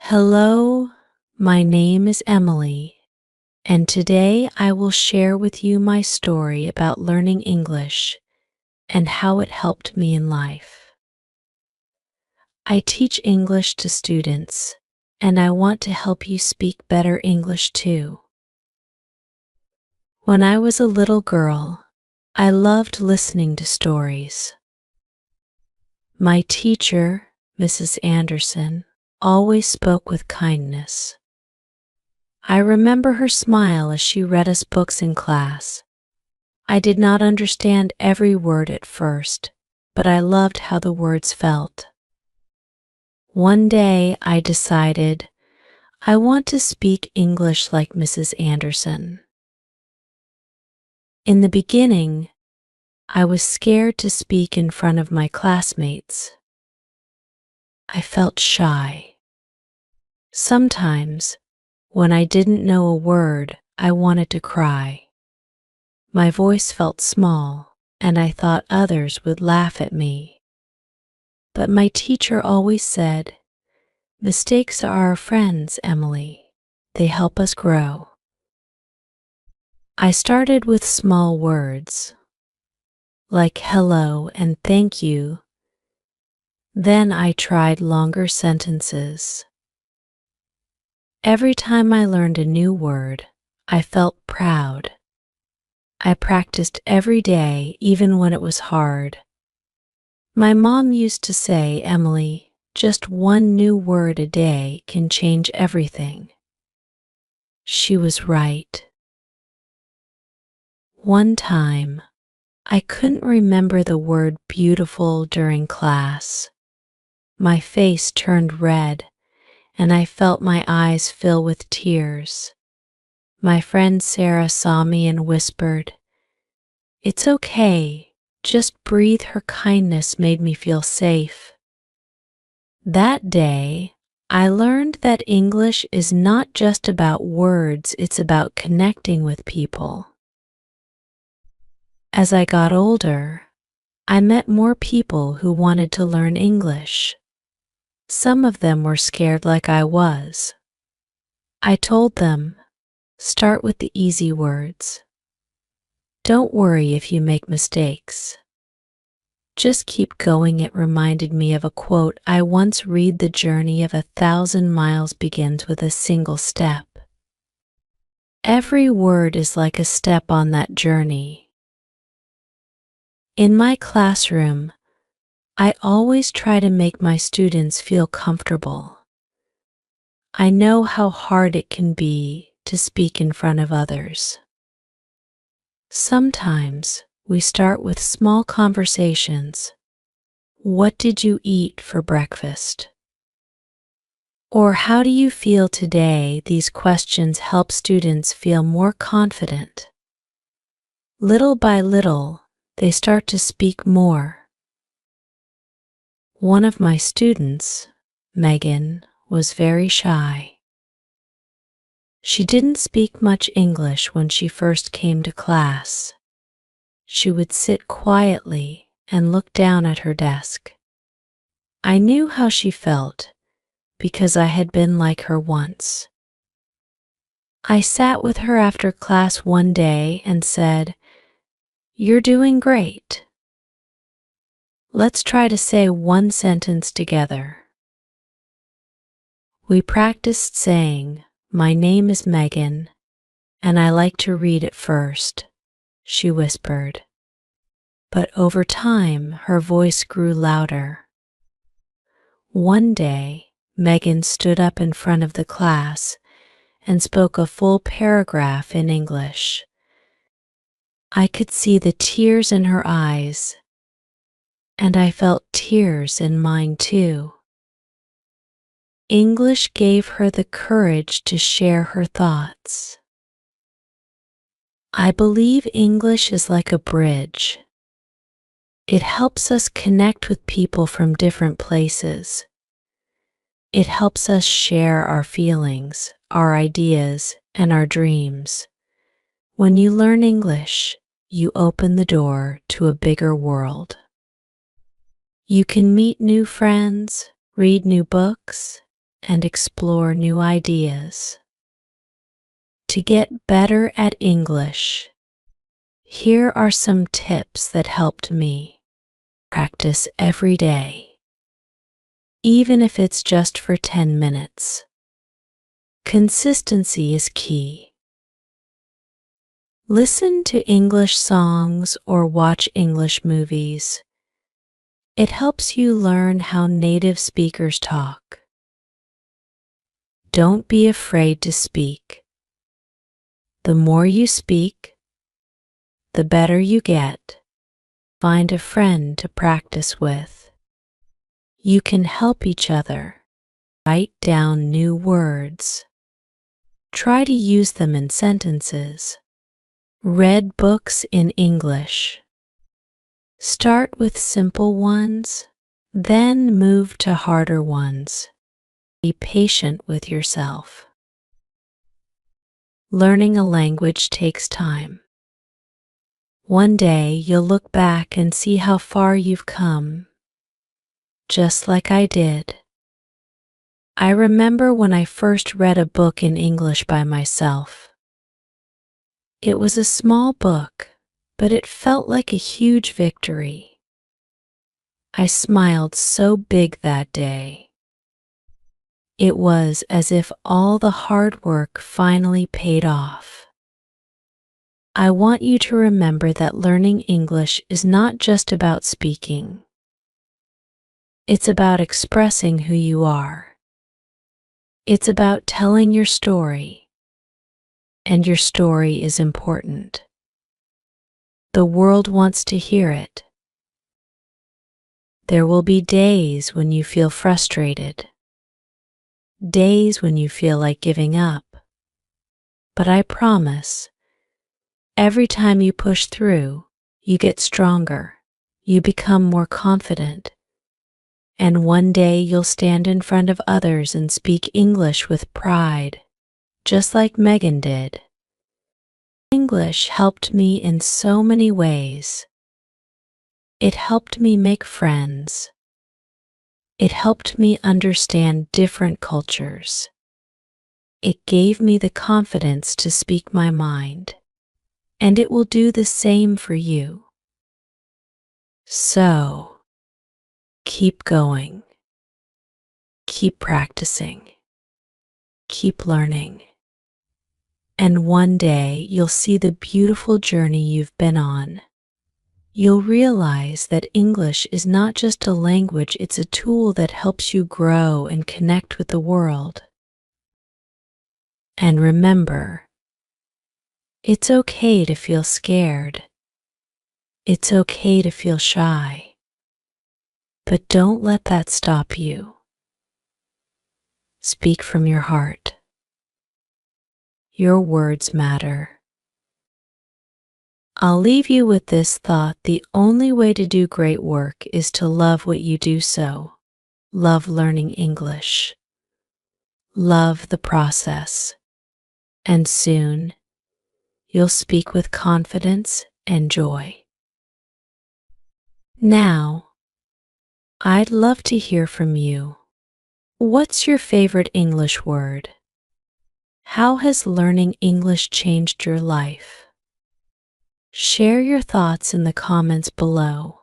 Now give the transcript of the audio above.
Hello, my name is Emily, and today I will share with you my story about learning English and how it helped me in life. I teach English to students, and I want to help you speak better English too. When I was a little girl, I loved listening to stories. My teacher, Mrs. Anderson, always spoke with kindness. I remember her smile as she read us books in class. I did not understand every word at first, but I loved how the words felt. One day I decided I want to speak English like Mrs. Anderson. In the beginning, I was scared to speak in front of my classmates. I felt shy. Sometimes, when I didn't know a word, I wanted to cry. My voice felt small, and I thought others would laugh at me. But my teacher always said, "Mistakes are our friends, Emily. They help us grow." I started with small words, like hello and thank you. Then I tried longer sentences. Every time I learned a new word, I felt proud. I practiced every day, even when it was hard. My mom used to say, "Emily, just one new word a day can change everything." She was right. One time, I couldn't remember the word beautiful during class. My face turned red, and I felt my eyes fill with tears. My friend Sarah saw me and whispered, "It's okay, just breathe." Her kindness made me feel safe. That day, I learned that English is not just about words, it's about connecting with people. As I got older, I met more people who wanted to learn English. Some of them were scared like I was. I told them, start with the easy words. Don't worry if you make mistakes. Just keep going. It reminded me of a quote I once read: "The journey of 1,000 miles begins with a single step." Every word is like a step on that journey. In my classroom, I always try to make my students feel comfortable. I know how hard it can be to speak in front of others. Sometimes we start with small conversations. What did you eat for breakfast? Or how do you feel today? These questions help students feel more confident. Little by little, they start to speak more. One of my students, Megan, was very shy. She didn't speak much English when she first came to class. She would sit quietly and look down at her desk. I knew how she felt because I had been like her once. I sat with her after class one day and said, "You're doing great. Let's try to say one sentence together." We practiced saying, "My name is Megan, and I like to read it first," she whispered. But over time, her voice grew louder. One day, Megan stood up in front of the class and spoke a full paragraph in English. I could see the tears in her eyes, and I felt tears in mine too. English gave her the courage to share her thoughts. I believe English is like a bridge. It helps us connect with people from different places. It helps us share our feelings, our ideas, and our dreams. When you learn English, you open the door to a bigger world. You can meet new friends, read new books, and explore new ideas. To get better at English, here are some tips that helped me. Practice every day, even if it's just for 10 minutes. Consistency is key. Listen to English songs or watch English movies. It helps you learn how native speakers talk. Don't be afraid to speak. The more you speak, the better you get. Find a friend to practice with. You can help each other. Write down new words. Try to use them in sentences. Read books in English. Start with simple ones, then move to harder ones. Be patient with yourself. Learning a language takes time. One day you'll look back and see how far you've come, just like I did. I remember when I first read a book in English by myself. It was a small book, but it felt like a huge victory. I smiled so big that day. It was as if all the hard work finally paid off. I want you to remember that learning English is not just about speaking. It's about expressing who you are. It's about telling your story. And your story is important. The world wants to hear it. There will be days when you feel frustrated, days when you feel like giving up. But I promise, every time you push through, you get stronger, you become more confident, and one day you'll stand in front of others and speak English with pride, just like Megan did. English helped me in so many ways. It helped me make friends. It helped me understand different cultures. It gave me the confidence to speak my mind, and it will do the same for you. So, keep going. Keep practicing. Keep learning. And one day you'll see the beautiful journey you've been on. You'll realize that English is not just a language, it's a tool that helps you grow and connect with the world. And remember, it's okay to feel scared. It's okay to feel shy. But don't let that stop you. Speak from your heart. Your words matter. I'll leave you with this thought: the only way to do great work is to love what you do. So, love learning English. Love the process. And soon, you'll speak with confidence and joy. Now, I'd love to hear from you. What's your favorite English word? How has learning English changed your life? Share your thoughts in the comments below.